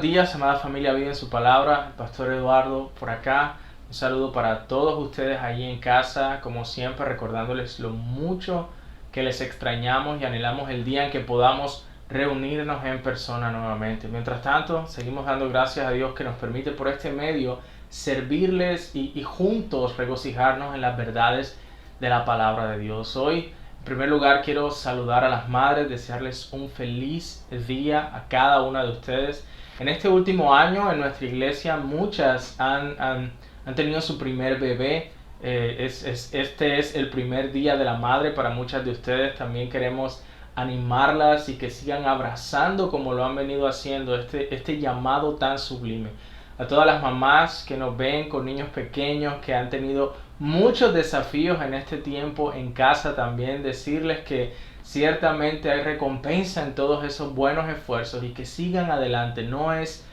días, amada familia Vida en su Palabra. El Pastor Eduardo por acá. Un saludo para todos ustedes allí en casa, como siempre recordándoles lo mucho que les extrañamos y anhelamos el día en que podamos reunirnos en persona nuevamente. Mientras tanto, seguimos dando gracias a Dios que nos permite por este medio servirles y juntos regocijarnos en las verdades de la palabra de Dios. Hoy, en primer lugar, quiero saludar a las madres, desearles un feliz día a cada una de ustedes. En este último año, en nuestra iglesia, muchas han tenido su primer bebé. Este es el primer día de la madre para muchas de ustedes. También queremos animarlas y que sigan abrazando como lo han venido haciendo este llamado tan sublime. A todas las mamás que nos ven con niños pequeños que han tenido muchos desafíos en este tiempo en casa, también decirles que ciertamente hay recompensa en todos esos buenos esfuerzos y que sigan adelante. No es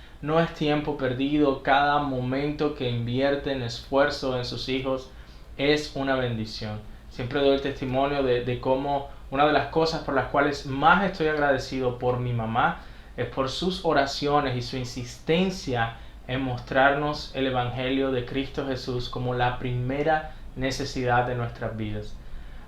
tiempo perdido. Cada momento que invierten esfuerzo en sus hijos es una bendición. Siempre doy el testimonio de cómo una de las cosas por las cuales más estoy agradecido por mi mamá es por sus oraciones y su insistencia en mostrarnos el Evangelio de Cristo Jesús como la primera necesidad de nuestras vidas.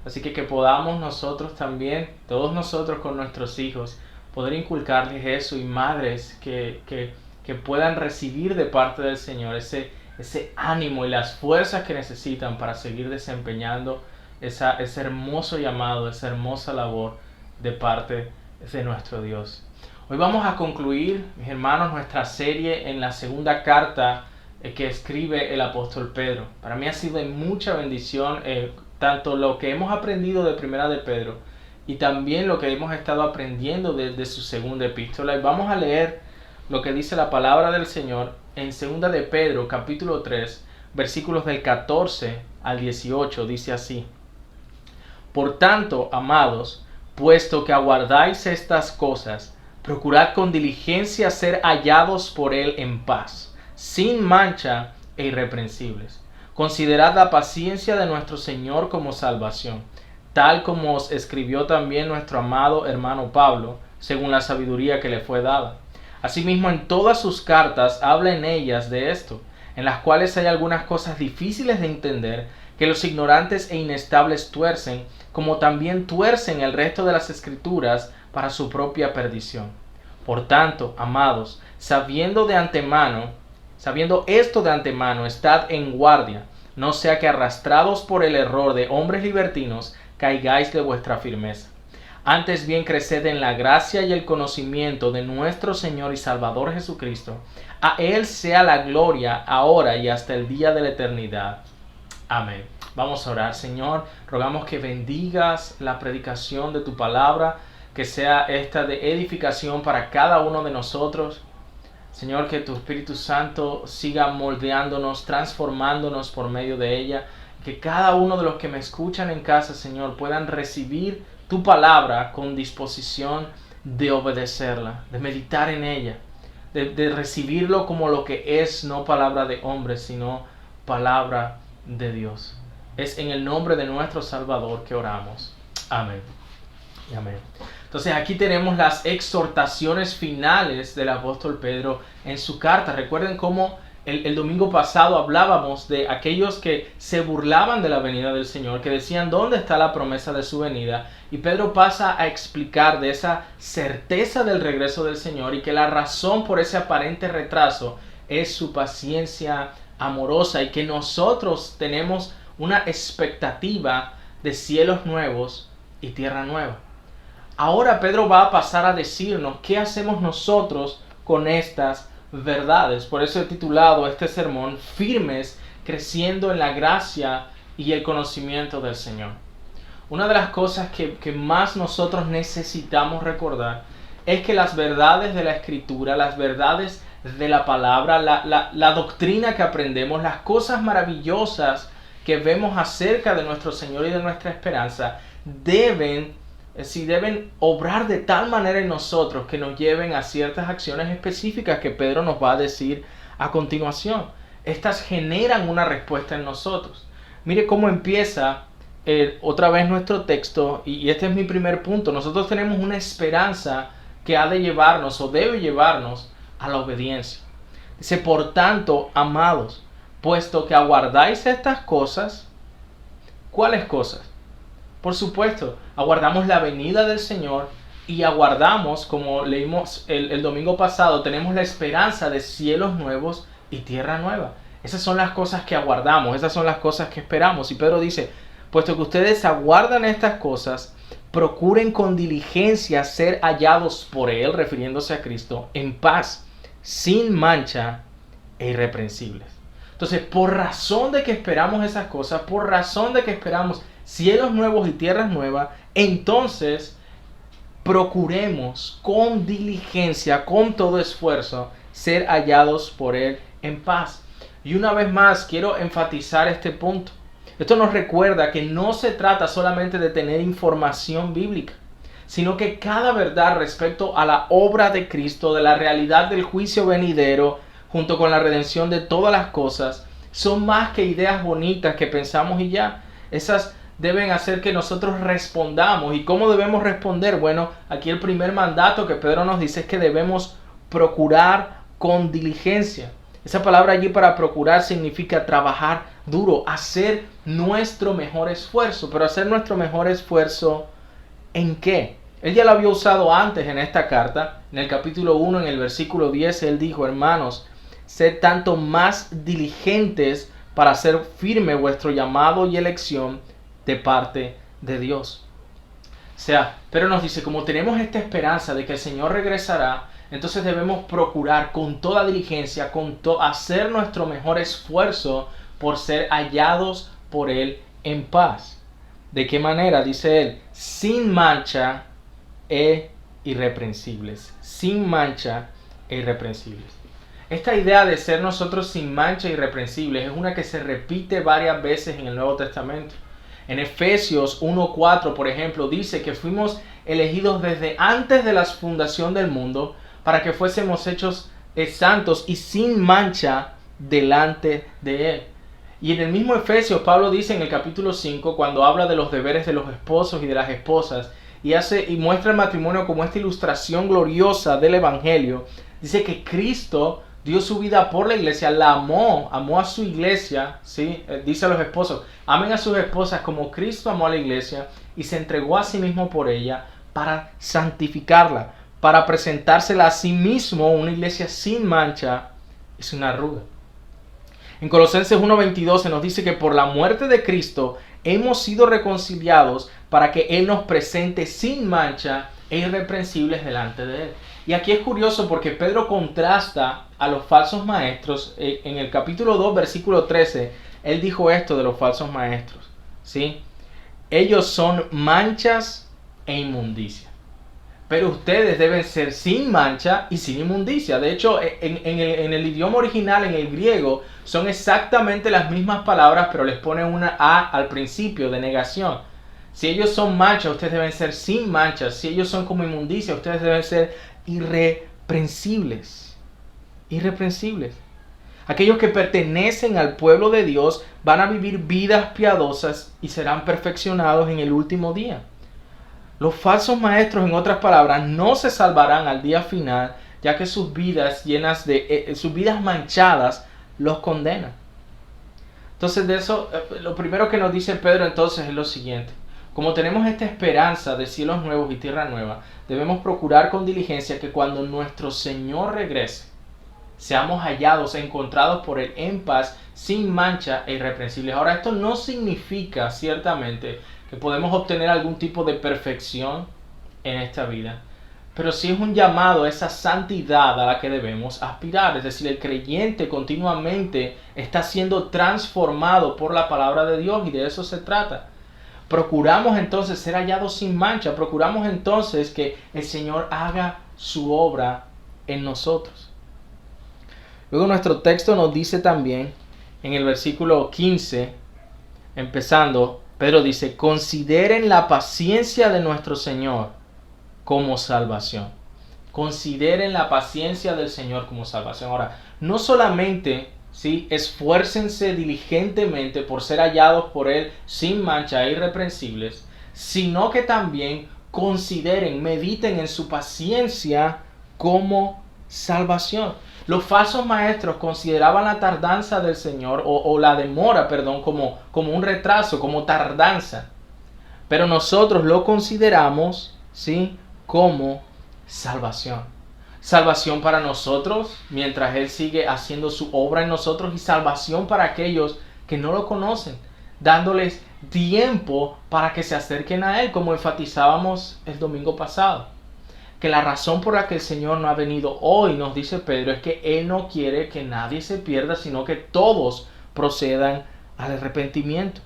Así que podamos nosotros también, todos nosotros con nuestros hijos, poder inculcarles eso, y madres que puedan recibir de parte del Señor ese ánimo y las fuerzas que necesitan para seguir desempeñando ese hermoso llamado, esa hermosa labor de parte de nuestro Dios. Hoy vamos a concluir, mis hermanos, nuestra serie en la segunda carta que escribe el apóstol Pedro. Para mí ha sido de mucha bendición tanto lo que hemos aprendido de Primera de Pedro y también lo que hemos estado aprendiendo de su segunda epístola. Y vamos a leer lo que dice la palabra del Señor en Segunda de Pedro, capítulo 3, versículos del 14 al 18. Dice así: Por tanto, amados, puesto que aguardáis estas cosas, procurad con diligencia ser hallados por él en paz, sin mancha e irreprensibles. Considerad la paciencia de nuestro Señor como salvación, tal como os escribió también nuestro amado hermano Pablo, según la sabiduría que le fue dada. Asimismo, en todas sus cartas habla en ellas de esto, en las cuales hay algunas cosas difíciles de entender, que los ignorantes e inestables tuercen, como también tuercen el resto de las escrituras para su propia perdición. Por tanto, amados, sabiendo esto de antemano, estad en guardia, no sea que arrastrados por el error de hombres libertinos, caigáis de vuestra firmeza. Antes bien, creced en la gracia y el conocimiento de nuestro Señor y Salvador Jesucristo. A Él sea la gloria, ahora y hasta el día de la eternidad. Amén. Vamos a orar. Señor, rogamos que bendigas la predicación de tu palabra, que sea esta de edificación para cada uno de nosotros. Señor, que tu Espíritu Santo siga moldeándonos, transformándonos por medio de ella. Que cada uno de los que me escuchan en casa, Señor, puedan recibir tu palabra con disposición de obedecerla, de meditar en ella, de recibirlo como lo que es, no palabra de hombre, sino palabra de Dios. Es en el nombre de nuestro Salvador que oramos. Amén. Amén. Entonces aquí tenemos las exhortaciones finales del apóstol Pedro en su carta. Recuerden cómo el domingo pasado hablábamos de aquellos que se burlaban de la venida del Señor, que decían ¿dónde está la promesa de su venida? Y Pedro pasa a explicar de esa certeza del regreso del Señor y que la razón por ese aparente retraso es su paciencia amorosa y que nosotros tenemos una expectativa de cielos nuevos y tierra nueva. Ahora Pedro va a pasar a decirnos qué hacemos nosotros con estas verdades. Por eso he titulado este sermón Firmes, creciendo en la gracia y el conocimiento del Señor. Una de las cosas que más nosotros necesitamos recordar es que las verdades de la Escritura, las verdades de la palabra, la doctrina que aprendemos, las cosas maravillosas que vemos acerca de nuestro Señor y de nuestra esperanza, deben obrar de tal manera en nosotros que nos lleven a ciertas acciones específicas que Pedro nos va a decir a continuación. Estas generan una respuesta en nosotros. Mire cómo empieza otra vez nuestro texto, y este es mi primer punto. Nosotros tenemos una esperanza que ha de llevarnos o debe llevarnos a la obediencia. Dice, por tanto, amados, puesto que aguardáis estas cosas, ¿cuáles cosas? Por supuesto, aguardamos la venida del Señor y aguardamos, como leímos el domingo pasado, tenemos la esperanza de cielos nuevos y tierra nueva. Esas son las cosas que aguardamos, esas son las cosas que esperamos. Y Pedro dice, puesto que ustedes aguardan estas cosas, procuren con diligencia ser hallados por Él, refiriéndose a Cristo, en paz, sin mancha e irreprensibles. Entonces, por razón de que esperamos esas cosas, por razón de que esperamos cielos nuevos y tierras nuevas, entonces procuremos con diligencia, con todo esfuerzo, ser hallados por Él en paz. Y una vez más, quiero enfatizar este punto. Esto nos recuerda que no se trata solamente de tener información bíblica, sino que cada verdad respecto a la obra de Cristo, de la realidad del juicio venidero, junto con la redención de todas las cosas, son más que ideas bonitas que pensamos y ya. Esas deben hacer que nosotros respondamos. ¿Y cómo debemos responder? Bueno, aquí el primer mandato que Pedro nos dice es que debemos procurar con diligencia. Esa palabra allí para procurar significa trabajar duro, hacer nuestro mejor esfuerzo. Pero hacer nuestro mejor esfuerzo, ¿en qué? Él ya lo había usado antes en esta carta. En el capítulo 1, en el versículo 10, él dijo, hermanos, sed tanto más diligentes para hacer firme vuestro llamado y elección de parte de Dios. O sea, Pedro nos dice, como tenemos esta esperanza de que el Señor regresará, entonces debemos procurar con toda diligencia, hacer nuestro mejor esfuerzo por ser hallados por Él en paz. ¿De qué manera? Dice él, sin mancha e irreprensibles. Sin mancha e irreprensibles. Esta idea de ser nosotros sin mancha e irreprensibles es una que se repite varias veces en el Nuevo Testamento. En Efesios 1:4, por ejemplo, dice que fuimos elegidos desde antes de la fundación del mundo para que fuésemos hechos santos y sin mancha delante de Él. Y en el mismo Efesios, Pablo dice en el capítulo 5, cuando habla de los deberes de los esposos y de las esposas, y muestra el matrimonio como esta ilustración gloriosa del Evangelio, dice que Cristo dio su vida por la iglesia, la amó a su iglesia, ¿sí? Dice a los esposos, amen a sus esposas como Cristo amó a la iglesia y se entregó a sí mismo por ella para santificarla, para presentársela a sí mismo una iglesia sin mancha y sin arruga. En Colosenses 1:22 se nos dice que por la muerte de Cristo hemos sido reconciliados para que Él nos presente sin mancha e irreprensibles delante de Él. Y aquí es curioso porque Pedro contrasta a los falsos maestros. En el capítulo 2, versículo 13, él dijo esto de los falsos maestros, ¿sí? Ellos son manchas e inmundicia. Pero ustedes deben ser sin mancha y sin inmundicia. De hecho, en el idioma original, en el griego, son exactamente las mismas palabras, pero les ponen una A al principio de negación. Si ellos son manchas, ustedes deben ser sin manchas. Si ellos son como inmundicia, ustedes deben ser irreprensibles. Irreprensibles. Aquellos que pertenecen al pueblo de Dios van a vivir vidas piadosas y serán perfeccionados en el último día. Los falsos maestros, en otras palabras, no se salvarán al día final, ya que sus vidas sus vidas manchadas los condenan. Entonces, de eso, lo primero que nos dice Pedro entonces es lo siguiente. Como tenemos esta esperanza de cielos nuevos y tierra nueva, debemos procurar con diligencia que cuando nuestro Señor regrese, seamos hallados, encontrados por Él en paz, sin mancha e irreprensibles. Ahora, esto no significa ciertamente que podemos obtener algún tipo de perfección en esta vida, pero sí es un llamado a esa santidad a la que debemos aspirar. Es decir, el creyente continuamente está siendo transformado por la palabra de Dios y de eso se trata. Procuramos entonces ser hallados sin mancha, procuramos entonces que el Señor haga su obra en nosotros. Luego nuestro texto nos dice también en el versículo 15, empezando, Pedro dice, consideren la paciencia de nuestro Señor como salvación. Consideren la paciencia del Señor como salvación. Ahora, no solamente, ¿sí?, esfuércense diligentemente por ser hallados por Él sin mancha e irreprensibles, sino que también consideren, mediten en su paciencia como salvación. Los falsos maestros consideraban la tardanza del Señor o la demora, perdón, como un retraso, como tardanza. Pero nosotros lo consideramos, ¿sí?, como salvación. Salvación para nosotros mientras Él sigue haciendo su obra en nosotros y salvación para aquellos que no lo conocen, dándoles tiempo para que se acerquen a Él, como enfatizábamos el domingo pasado. Que la razón por la que el Señor no ha venido hoy, nos dice Pedro, es que Él no quiere que nadie se pierda, sino que todos procedan al arrepentimiento.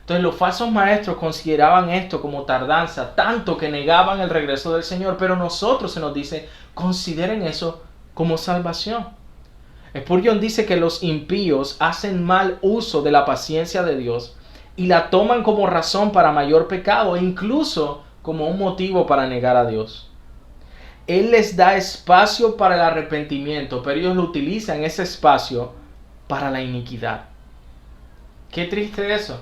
Entonces los falsos maestros consideraban esto como tardanza, tanto que negaban el regreso del Señor, pero nosotros, se nos dice, consideren eso como salvación. Spurgeon dice que los impíos hacen mal uso de la paciencia de Dios y la toman como razón para mayor pecado e incluso como un motivo para negar a Dios. Él les da espacio para el arrepentimiento, pero ellos lo utilizan ese espacio para la iniquidad. Qué triste eso.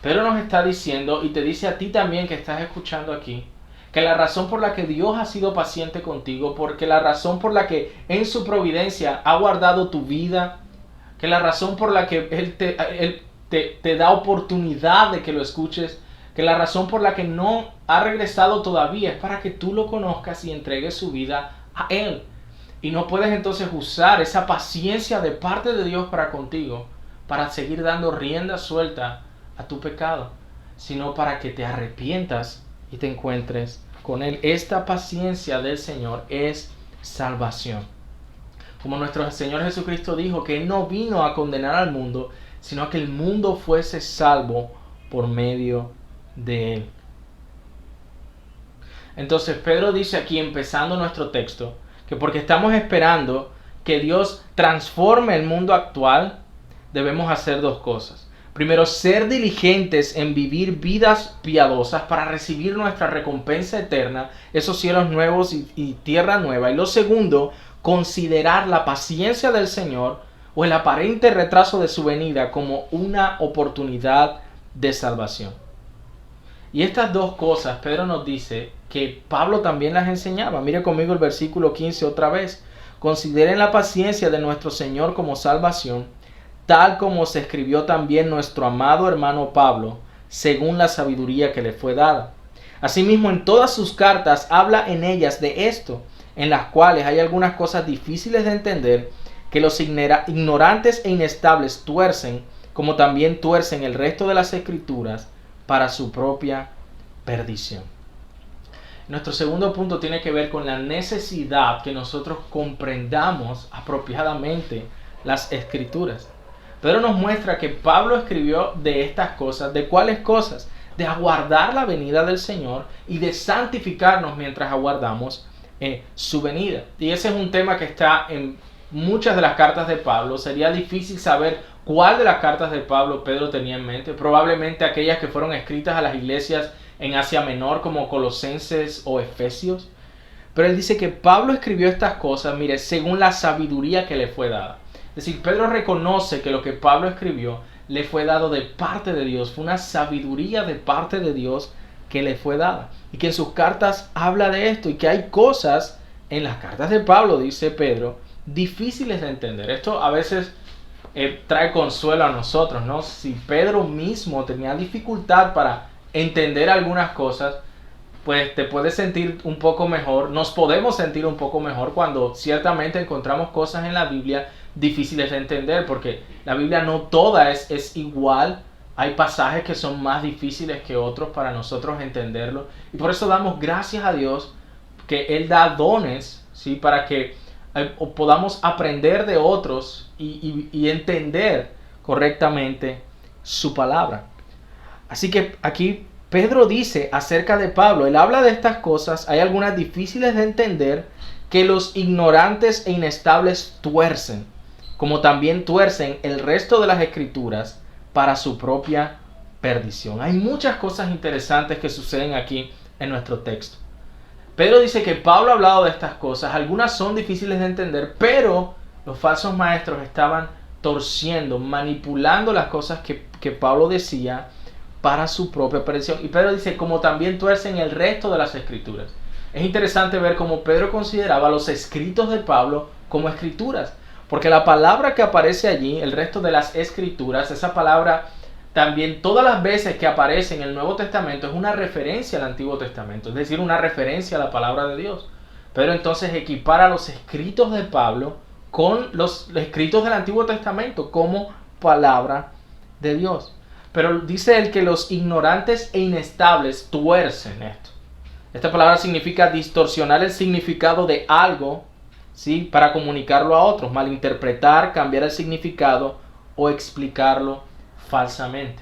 Pedro nos está diciendo, y te dice a ti también que estás escuchando aquí, que la razón por la que Dios ha sido paciente contigo, porque la razón por la que en su providencia ha guardado tu vida, que la razón por la que Él te da oportunidad de que lo escuches, que la razón por la que no ha regresado todavía es para que tú lo conozcas y entregues su vida a Él. Y no puedes entonces usar esa paciencia de parte de Dios para contigo, para seguir dando rienda suelta a tu pecado, sino para que te arrepientas y te encuentres con Él. Esta paciencia del Señor es salvación. Como nuestro Señor Jesucristo dijo que Él no vino a condenar al mundo, sino que el mundo fuese salvo por medio de Él. Entonces Pedro dice aquí, empezando nuestro texto, que porque estamos esperando que Dios transforme el mundo actual, debemos hacer dos cosas. Primero, ser diligentes en vivir vidas piadosas para recibir nuestra recompensa eterna, esos cielos nuevos y tierra nueva. Y lo segundo, considerar la paciencia del Señor o el aparente retraso de su venida como una oportunidad de salvación. Y estas dos cosas, Pedro nos dice que Pablo también las enseñaba. Mire conmigo el versículo 15 otra vez. Consideren la paciencia de nuestro Señor como salvación, tal como se escribió también nuestro amado hermano Pablo, según la sabiduría que le fue dada. Asimismo, en todas sus cartas habla en ellas de esto, en las cuales hay algunas cosas difíciles de entender, que los ignorantes e inestables tuercen, como también tuercen el resto de las escrituras, para su propia perdición. Nuestro segundo punto tiene que ver con la necesidad que nosotros comprendamos apropiadamente las escrituras. Pedro nos muestra que Pablo escribió de estas cosas. ¿De cuáles cosas? De aguardar la venida del Señor y de santificarnos mientras aguardamos su venida. Y ese es un tema que está en muchas de las cartas de Pablo. Sería difícil saber cuál de las cartas de Pablo Pedro tenía en mente. Probablemente aquellas que fueron escritas a las iglesias en Asia Menor como Colosenses o Efesios. Pero él dice que Pablo escribió estas cosas, mire, según la sabiduría que le fue dada. Es decir, Pedro reconoce que lo que Pablo escribió le fue dado de parte de Dios. Fue una sabiduría de parte de Dios que le fue dada. Y que en sus cartas habla de esto. Y que hay cosas en las cartas de Pablo, dice Pedro, difíciles de entender. Esto a veces trae consuelo a nosotros, ¿no? Si Pedro mismo tenía dificultad para entender algunas cosas, pues te puedes sentir un poco mejor. Nos podemos sentir un poco mejor cuando ciertamente encontramos cosas en la Biblia difíciles de entender, porque la Biblia no toda es igual. Hay pasajes que son más difíciles que otros para nosotros entenderlo, y por eso damos gracias a Dios que Él da dones, ¿sí?, para que podamos aprender de otros y entender correctamente su palabra. Así que aquí Pedro dice acerca de Pablo, él habla de estas cosas, hay algunas difíciles de entender, que los ignorantes e inestables tuercen, como también tuercen el resto de las escrituras para su propia perdición. Hay muchas cosas interesantes que suceden aquí en nuestro texto. Pedro dice que Pablo ha hablado de estas cosas, algunas son difíciles de entender, pero los falsos maestros estaban torciendo, manipulando las cosas que Pablo decía para su propia perdición. Y Pedro dice, como también tuercen el resto de las escrituras. Es interesante ver cómo Pedro consideraba los escritos de Pablo como escrituras, porque la palabra que aparece allí, el resto de las escrituras, esa palabra también todas las veces que aparece en el Nuevo Testamento es una referencia al Antiguo Testamento, es decir, una referencia a la palabra de Dios. Pero entonces equipara los escritos de Pablo con los escritos del Antiguo Testamento como palabra de Dios. Pero dice él que los ignorantes e inestables tuercen esto. Esta palabra significa distorsionar el significado de algo, ¿sí?, para comunicarlo a otros, malinterpretar, cambiar el significado o explicarlo falsamente.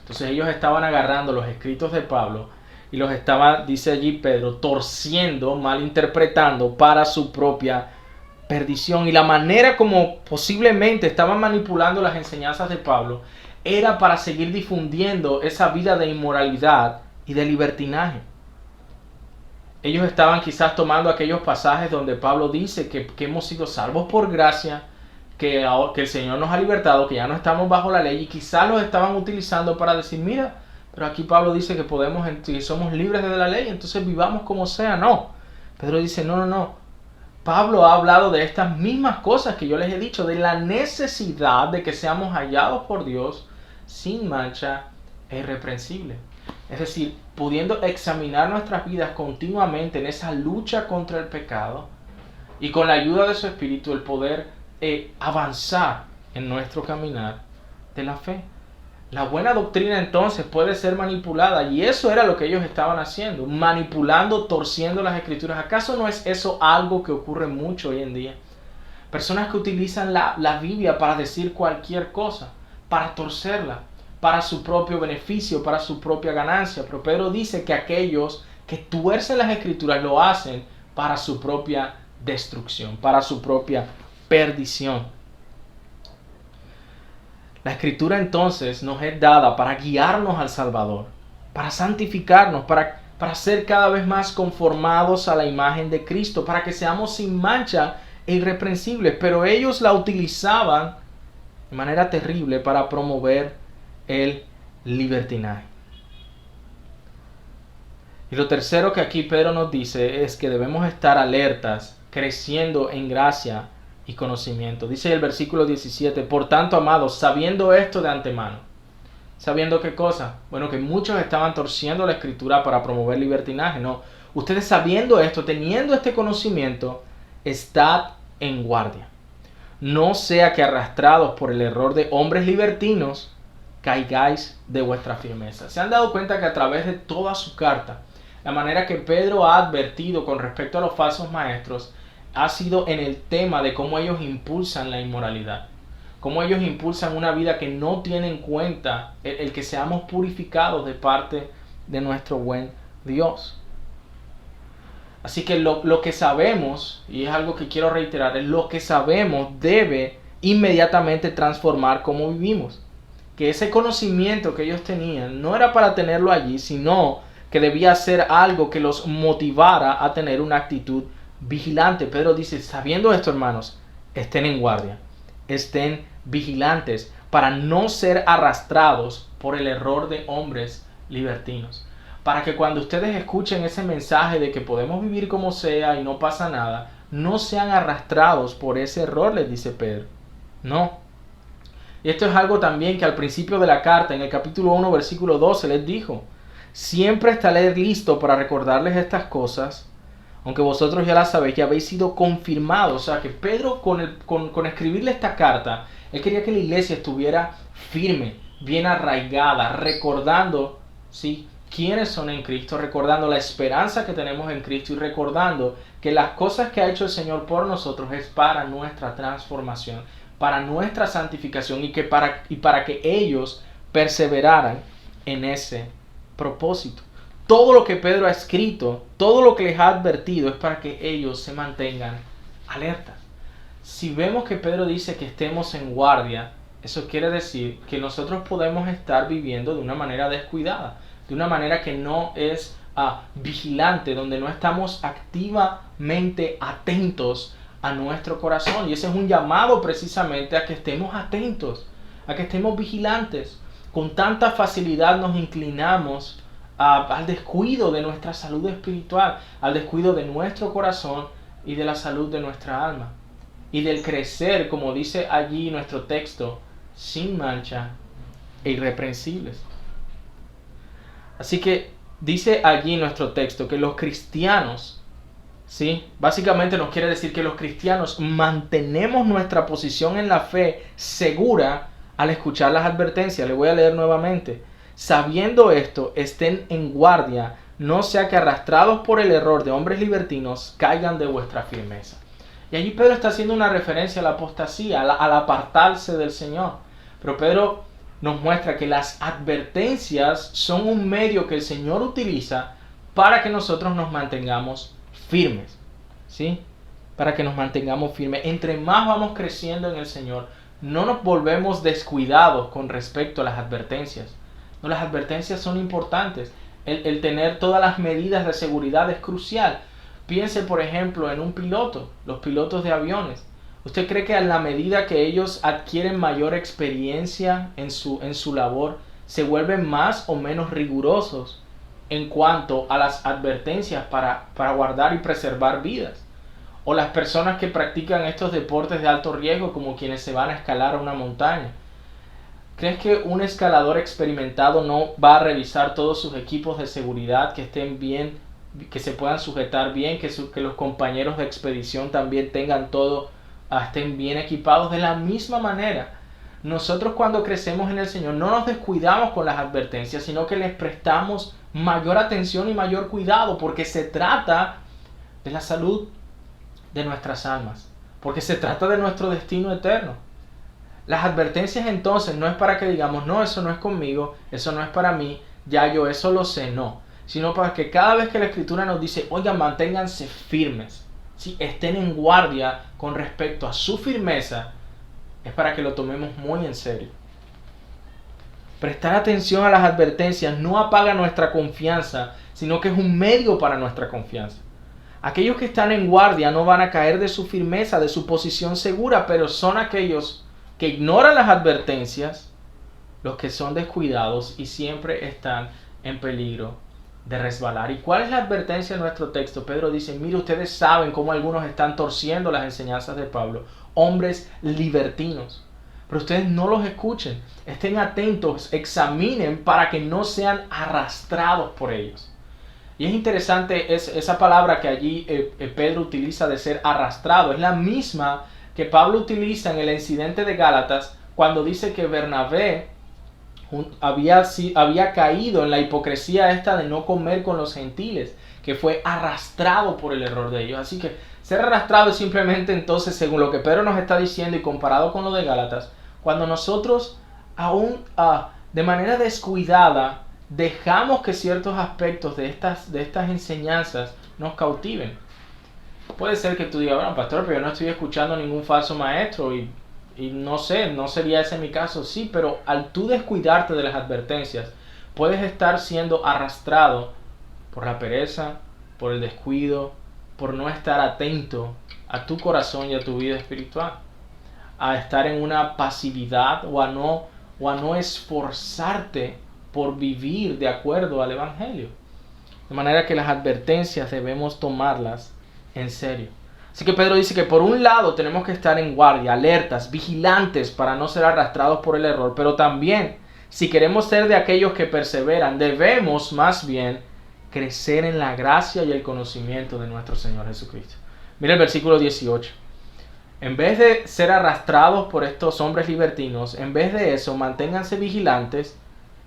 Entonces ellos estaban agarrando los escritos de Pablo y los estaba, dice allí Pedro, torciendo, malinterpretando para su propia perdición. Y la manera como posiblemente estaban manipulando las enseñanzas de Pablo era para seguir difundiendo esa vida de inmoralidad y de libertinaje. Ellos estaban quizás tomando aquellos pasajes donde Pablo dice que hemos sido salvos por gracia, que el Señor nos ha libertado, que ya no estamos bajo la ley, y quizás los estaban utilizando para decir, mira, pero aquí Pablo dice que que somos libres de la ley, entonces vivamos como sea. No, Pedro dice, no. Pablo ha hablado de estas mismas cosas que yo les he dicho, de la necesidad de que seamos hallados por Dios sin mancha e irreprensible. Es decir, pudiendo examinar nuestras vidas continuamente en esa lucha contra el pecado y con la ayuda de su Espíritu el poder avanzar en nuestro caminar de la fe. La buena doctrina entonces puede ser manipulada, y eso era lo que ellos estaban haciendo, manipulando, torciendo las escrituras. ¿Acaso no es eso algo que ocurre mucho hoy en día? Personas que utilizan la Biblia para decir cualquier cosa, para torcerla, para su propio beneficio, para su propia ganancia. Pero Pedro dice que aquellos que tuercen las escrituras lo hacen para su propia destrucción, para su propia perdición. La escritura entonces nos es dada para guiarnos al Salvador, para santificarnos, para ser cada vez más conformados a la imagen de Cristo, para que seamos sin mancha e irreprensibles. Pero ellos la utilizaban de manera terrible para promover el libertinaje. Y lo tercero que aquí Pedro nos dice es que debemos estar alertas, creciendo en gracia y conocimiento. Dice el versículo 17, por tanto, amados, sabiendo esto de antemano. ¿Sabiendo qué cosa? Bueno, que muchos estaban torciendo la escritura para promover libertinaje. No, ustedes sabiendo esto, teniendo este conocimiento, estad en guardia. No sea que arrastrados por el error de hombres libertinos, caigáis de vuestra firmeza. ¿Se han dado cuenta que a través de toda su carta, la manera que Pedro ha advertido con respecto a los falsos maestros ha sido en el tema de cómo ellos impulsan la inmoralidad, cómo ellos impulsan una vida que no tiene en cuenta el que seamos purificados de parte de nuestro buen Dios? Así que lo que sabemos, y es algo que quiero reiterar, es lo que sabemos debe inmediatamente transformar cómo vivimos. Que ese conocimiento que ellos tenían no era para tenerlo allí, sino que debía ser algo que los motivara a tener una actitud vigilante. Pedro dice, sabiendo esto, hermanos, estén en guardia, estén vigilantes para no ser arrastrados por el error de hombres libertinos. Para que cuando ustedes escuchen ese mensaje de que podemos vivir como sea y no pasa nada, no sean arrastrados por ese error, les dice Pedro. No. Y esto es algo también que al principio de la carta, en el capítulo 1, versículo 12, les dijo, siempre estaré listo para recordarles estas cosas, aunque vosotros ya las sabéis, ya habéis sido confirmados. O sea que Pedro con escribirle esta carta, él quería que la iglesia estuviera firme, bien arraigada, recordando, ¿sí?, quiénes son en Cristo, recordando la esperanza que tenemos en Cristo y recordando que las cosas que ha hecho el Señor por nosotros es para nuestra transformación, para nuestra santificación y para que ellos perseveraran en ese propósito. Todo lo que Pedro ha escrito, todo lo que les ha advertido es para que ellos se mantengan alertas. Si vemos que Pedro dice que estemos en guardia, eso quiere decir que nosotros podemos estar viviendo de una manera descuidada, de una manera que no es vigilante, donde no estamos activamente atentos a nuestro corazón. Y ese es un llamado precisamente a que estemos atentos, a que estemos vigilantes. Con tanta facilidad nos inclinamos al descuido de nuestra salud espiritual, al descuido de nuestro corazón y de la salud de nuestra alma. Y del crecer, como dice allí nuestro texto, sin mancha e irreprensibles. Así que dice allí nuestro texto que los cristianos, ¿sí? Básicamente nos quiere decir que los cristianos mantenemos nuestra posición en la fe segura al escuchar las advertencias. Le voy a leer nuevamente. Sabiendo esto, estén en guardia, no sea que arrastrados por el error de hombres libertinos caigan de vuestra firmeza. Y allí Pedro está haciendo una referencia a la apostasía, al apartarse del Señor. Pero Pedro nos muestra que las advertencias son un medio que el Señor utiliza para que nosotros nos mantengamos firmes, ¿sí? Para que nos mantengamos firmes. Entre más vamos creciendo en el Señor, no nos volvemos descuidados con respecto a las advertencias. No, las advertencias son importantes. El tener todas las medidas de seguridad es crucial. Piense, por ejemplo, en un piloto, los pilotos de aviones. ¿Usted cree que a la medida que ellos adquieren mayor experiencia en su labor, se vuelven más o menos rigurosos en cuanto a las advertencias para guardar y preservar vidas? O las personas que practican estos deportes de alto riesgo, como quienes se van a escalar a una montaña. ¿Crees que un escalador experimentado no va a revisar todos sus equipos de seguridad, que estén bien, que se puedan sujetar bien, que los compañeros de expedición también tengan todo, estén bien equipados? De la misma manera, nosotros cuando crecemos en el Señor no nos descuidamos con las advertencias, sino que les prestamos mayor atención y mayor cuidado, porque se trata de la salud de nuestras almas, porque se trata de nuestro destino eterno. Las advertencias entonces no es para que digamos, no, eso no es conmigo, eso no es para mí, ya yo eso lo sé, no. Sino para que cada vez que la Escritura nos dice, oigan, manténganse firmes, ¿sí? Estén en guardia con respecto a su firmeza, es para que lo tomemos muy en serio. Prestar atención a las advertencias no apaga nuestra confianza, sino que es un medio para nuestra confianza. Aquellos que están en guardia no van a caer de su firmeza, de su posición segura, pero son aquellos que ignoran las advertencias, los que son descuidados y siempre están en peligro de resbalar. ¿Y cuál es la advertencia en nuestro texto? Pedro dice, mire, ustedes saben cómo algunos están torciendo las enseñanzas de Pablo, hombres libertinos. Pero ustedes no los escuchen, estén atentos, examinen para que no sean arrastrados por ellos. Y es interesante esa palabra que allí Pedro utiliza de ser arrastrado. Es la misma que Pablo utiliza en el incidente de Gálatas cuando dice que Bernabé había caído en la hipocresía esta de no comer con los gentiles, que fue arrastrado por el error de ellos. Así que ser arrastrado es simplemente entonces, según lo que Pedro nos está diciendo y comparado con lo de Gálatas, cuando nosotros aún de manera descuidada dejamos que ciertos aspectos de estas enseñanzas nos cautiven. Puede ser que tú digas, bueno, pastor, pero yo no estoy escuchando ningún falso maestro y no sé, no sería ese mi caso. Sí, pero al tú descuidarte de las advertencias, puedes estar siendo arrastrado por la pereza, por el descuido, por no estar atento a tu corazón y a tu vida espiritual, a estar en una pasividad o a no esforzarte por vivir de acuerdo al Evangelio. De manera que las advertencias debemos tomarlas en serio. Así que Pedro dice que por un lado tenemos que estar en guardia, alertas, vigilantes para no ser arrastrados por el error, pero también, si queremos ser de aquellos que perseveran, debemos más bien crecer en la gracia y el conocimiento de nuestro Señor Jesucristo. Mira el versículo 18. En vez de ser arrastrados por estos hombres libertinos, en vez de eso, manténganse vigilantes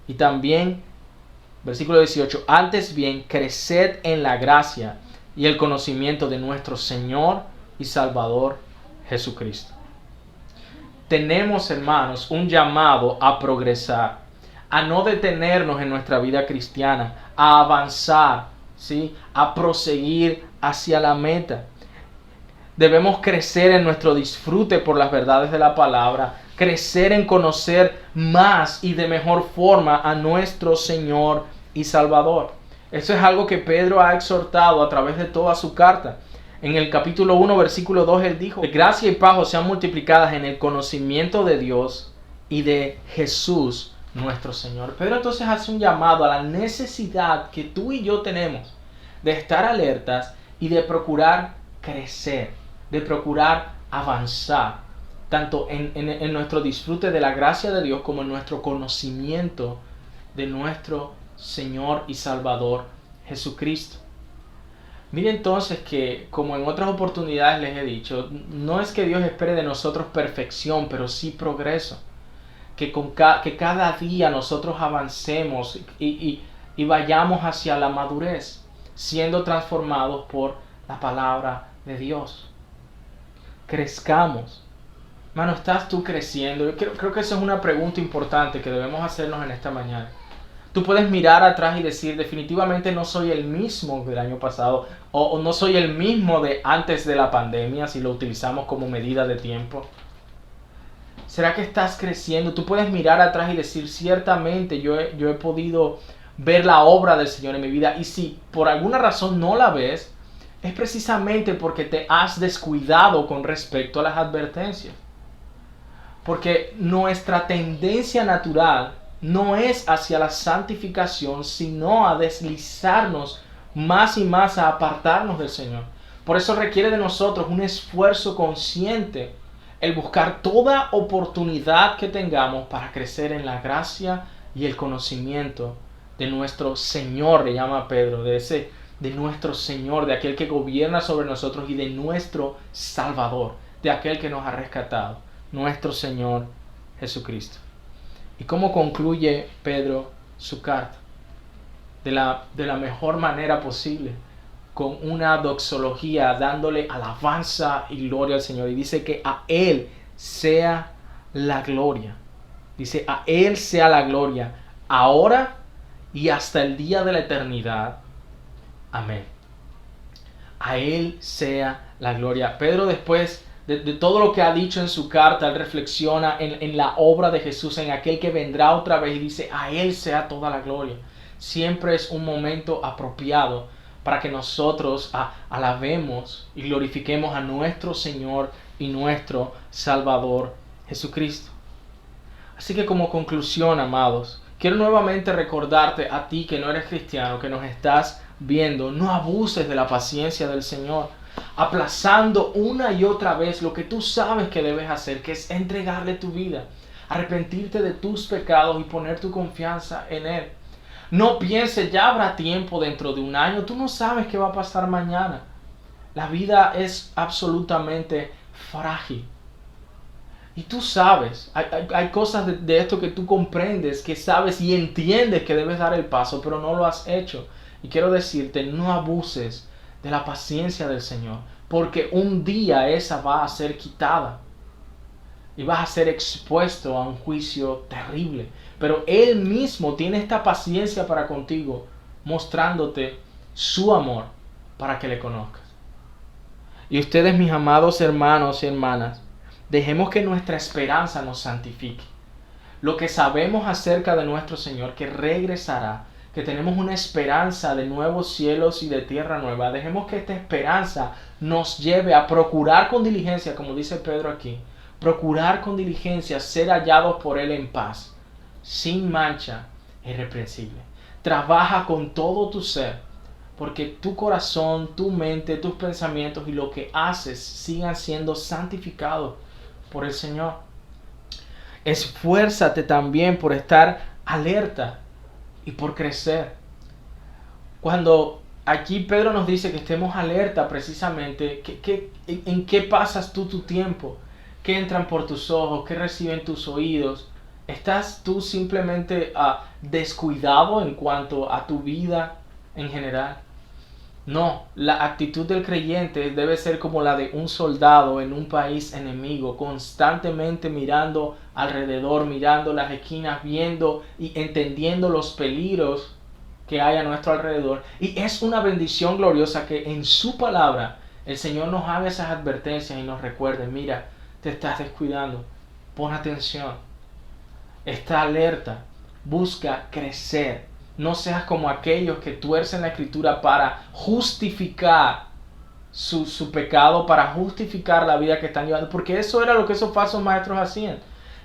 y también, versículo 18, antes bien, creced en la gracia y el conocimiento de nuestro Señor y Salvador Jesucristo. Tenemos, hermanos, un llamado a progresar, a no detenernos en nuestra vida cristiana, a avanzar, ¿sí? A proseguir hacia la meta. Debemos crecer en nuestro disfrute por las verdades de la palabra, crecer en conocer más y de mejor forma a nuestro Señor y Salvador. Eso es algo que Pedro ha exhortado a través de toda su carta. En el capítulo 1, versículo 2, él dijo, gracia y paz sean multiplicadas en el conocimiento de Dios y de Jesús, nuestro Señor. Pedro entonces hace un llamado a la necesidad que tú y yo tenemos de estar alertas y de procurar crecer, de procurar avanzar, tanto en nuestro disfrute de la gracia de Dios como en nuestro conocimiento de nuestro Señor y Salvador Jesucristo. Mire entonces que, como en otras oportunidades les he dicho, no es que Dios espere de nosotros perfección, pero sí progreso. Que cada día nosotros avancemos y vayamos hacia la madurez, siendo transformados por la palabra de Dios. Crezcamos. Mano, ¿estás tú creciendo? Yo creo que esa es una pregunta importante que debemos hacernos en esta mañana. Tú puedes mirar atrás y decir, definitivamente no soy el mismo del año pasado, o no soy el mismo de antes de la pandemia, si lo utilizamos como medida de tiempo. ¿Será que estás creciendo? Tú puedes mirar atrás y decir, ciertamente yo he podido ver la obra del Señor en mi vida, y si por alguna razón no la ves, es precisamente porque te has descuidado con respecto a las advertencias. Porque nuestra tendencia natural no es hacia la santificación, sino a deslizarnos más y más, a apartarnos del Señor. Por eso requiere de nosotros un esfuerzo consciente, el buscar toda oportunidad que tengamos para crecer en la gracia y el conocimiento de nuestro Señor, le llama Pedro, de nuestro Señor, de aquel que gobierna sobre nosotros, y de nuestro Salvador, de aquel que nos ha rescatado, nuestro Señor Jesucristo. ¿Y cómo concluye Pedro su carta? De la mejor manera posible, con una doxología, dándole alabanza y gloria al Señor. Y dice que a Él sea la gloria. Dice, a Él sea la gloria, ahora y hasta el día de la eternidad. Amén. A Él sea la gloria. Pedro, después de todo lo que ha dicho en su carta, él reflexiona en la obra de Jesús, en aquel que vendrá otra vez, y dice, a Él sea toda la gloria. Siempre es un momento apropiado para que nosotros alabemos y glorifiquemos a nuestro Señor y nuestro Salvador Jesucristo. Así que, como conclusión, amados, quiero nuevamente recordarte a ti que no eres cristiano, que nos estás viendo, no abuses de la paciencia del Señor, aplazando una y otra vez lo que tú sabes que debes hacer, que es entregarle tu vida, arrepentirte de tus pecados y poner tu confianza en Él. No pienses, ya habrá tiempo dentro de un año, tú no sabes qué va a pasar mañana. La vida es absolutamente frágil. Y tú sabes, hay cosas de esto que tú comprendes, que sabes y entiendes que debes dar el paso, pero no lo has hecho. Y quiero decirte, no abuses de la paciencia del Señor, porque un día esa va a ser quitada y vas a ser expuesto a un juicio terrible. Pero Él mismo tiene esta paciencia para contigo, mostrándote su amor para que le conozcas. Y ustedes, mis amados hermanos y hermanas, dejemos que nuestra esperanza nos santifique. Lo que sabemos acerca de nuestro Señor, que regresará, que tenemos una esperanza de nuevos cielos y de tierra nueva, dejemos que esta esperanza nos lleve a procurar con diligencia, como dice Pedro aquí, procurar con diligencia ser hallados por Él en paz, sin mancha, irreprensible. Trabaja con todo tu ser, porque tu corazón, tu mente, tus pensamientos y lo que haces sigan siendo santificados por el Señor. Esfuérzate también por estar alerta y por crecer. Cuando aquí Pedro nos dice que estemos alerta, precisamente, ¿en qué pasas tú tu tiempo? ¿Qué entran por tus ojos? ¿Qué reciben tus oídos? ¿Estás tú simplemente descuidado en cuanto a tu vida en general? No, la actitud del creyente debe ser como la de un soldado en un país enemigo, constantemente mirando alrededor, mirando las esquinas, viendo y entendiendo los peligros que hay a nuestro alrededor. Y es una bendición gloriosa que en su palabra el Señor nos haga esas advertencias y nos recuerde, mira, te estás descuidando, pon atención, está alerta, busca crecer. No seas como aquellos que tuercen la Escritura para justificar su pecado, para justificar la vida que están llevando. Porque eso era lo que esos falsos maestros hacían.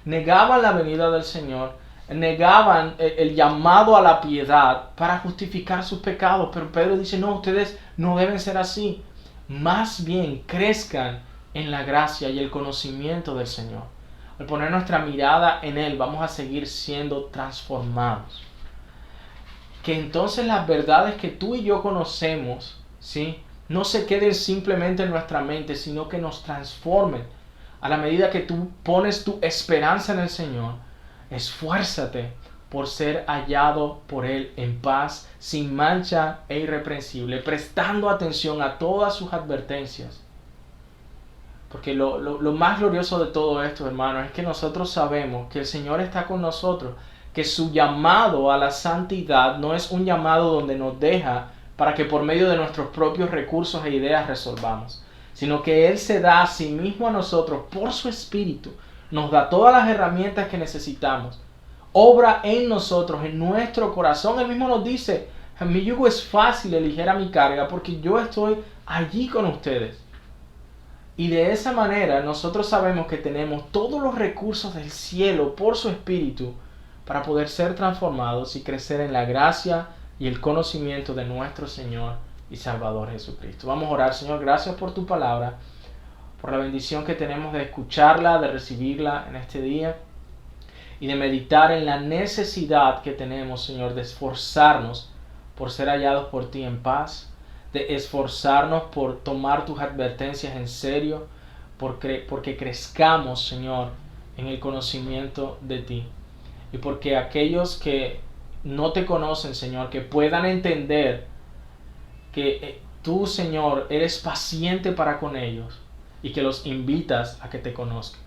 Negaban la venida del Señor negaban el llamado a la piedad para justificar sus pecados. Pero Pedro dice, no, ustedes no deben ser así. Más bien crezcan en la gracia y el conocimiento del Señor. Al poner nuestra mirada en Él, vamos a seguir siendo transformados. Que entonces las verdades que tú y yo conocemos, ¿sí?, no se queden simplemente en nuestra mente, sino que nos transformen. A la medida que tú pones tu esperanza en el Señor, esfuérzate por ser hallado por Él en paz, sin mancha e irreprensible, prestando atención a todas sus advertencias. Porque lo más glorioso de todo esto, hermanos, es que nosotros sabemos que el Señor está con nosotros, que su llamado a la santidad no es un llamado donde nos deja para que por medio de nuestros propios recursos e ideas resolvamos, sino que Él se da a sí mismo a nosotros por su Espíritu, nos da todas las herramientas que necesitamos, obra en nosotros, en nuestro corazón. Él mismo nos dice, mi yugo es fácil y ligera mi carga, porque yo estoy allí con ustedes. Y de esa manera nosotros sabemos que tenemos todos los recursos del cielo por su Espíritu para poder ser transformados y crecer en la gracia y el conocimiento de nuestro Señor y Salvador Jesucristo. Vamos a orar. Señor, gracias por tu palabra, por la bendición que tenemos de escucharla, de recibirla en este día y de meditar en la necesidad que tenemos, Señor, de esforzarnos por ser hallados por ti en paz, de esforzarnos por tomar tus advertencias en serio, porque crezcamos, Señor, en el conocimiento de ti. Y porque aquellos que no te conocen, Señor, que puedan entender que tú, Señor, eres paciente para con ellos y que los invitas a que te conozcan.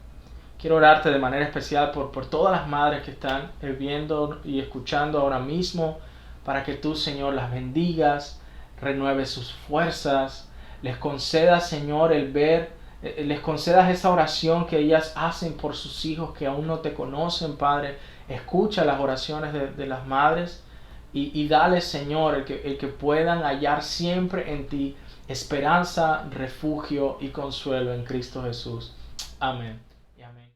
Quiero orarte de manera especial por todas las madres que están viendo y escuchando ahora mismo, para que tú, Señor, las bendigas, renueves sus fuerzas, les concedas, Señor, les concedas esa oración que ellas hacen por sus hijos que aún no te conocen, Padre. Escucha las oraciones de las madres y dale, Señor, el que puedan hallar siempre en ti esperanza, refugio y consuelo en Cristo Jesús. Amén y amén.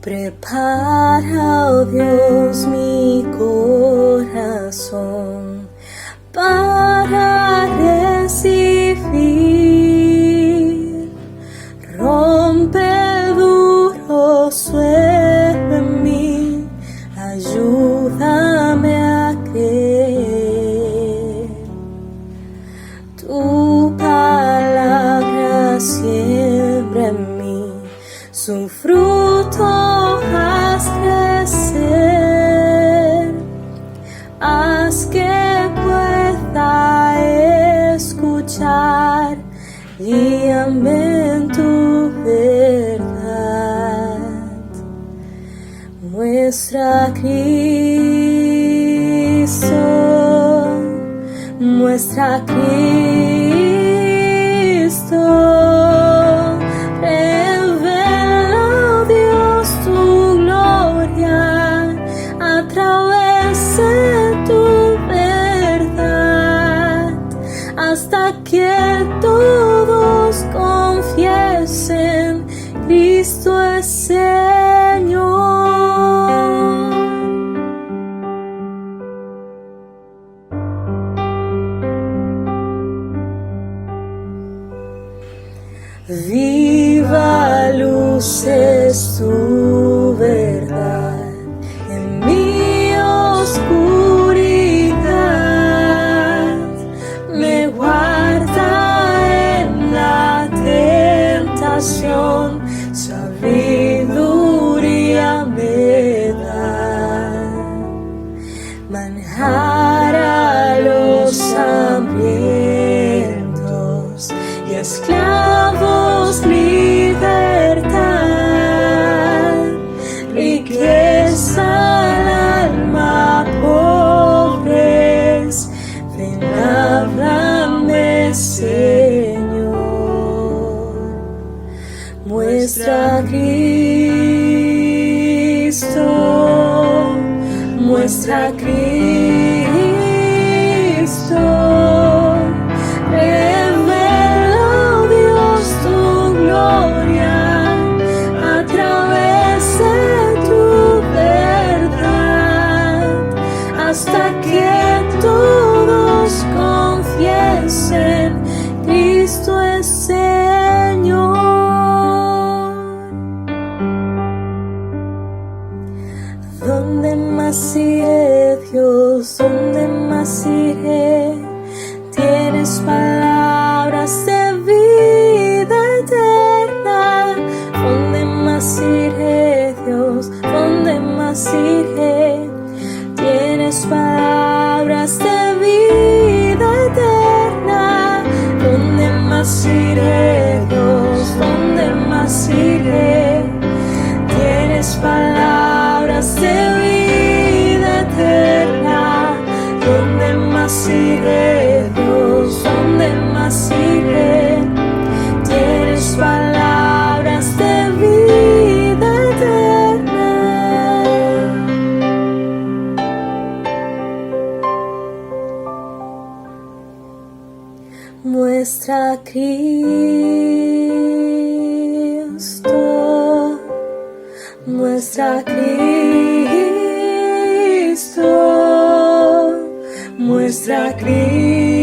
Prepara, oh Dios, mi corazón para recibir. Rompe el duro suelo en mí, ayúdame a creer. Tu palabra siembra en mí su fruto, haz crecer, haz que pueda escuchar, guíame en tu verdad. Muestra a Cristo, muestra a Cristo. Hasta que todos confiesen, Cristo es Señor. Viva luz es tu verdad en mi oscuridad, me guarda en la tentación, sabiduría me da, manjar a los hambrientos y esclavos libertad, riqueza al alma pobres, ven háblame Señor. Muestra a Cristo, muestra a Cristo. Cristo es Señor. ¿Dónde más iré, Dios? ¿Dónde más iré? Tienes palabras de vida eterna. ¿Dónde más iré, Dios? ¿Dónde más iré? Tienes palabras de vida eterna. ¿Dónde más iré, Dios? ¿Dónde más iré? Tienes palabras de vida eterna. ¿Dónde más iré, Dios? ¿Dónde más iré? Tienes palabras de vida eterna. Muestra a Cristo, muestra a Cristo, muestra a Cristo.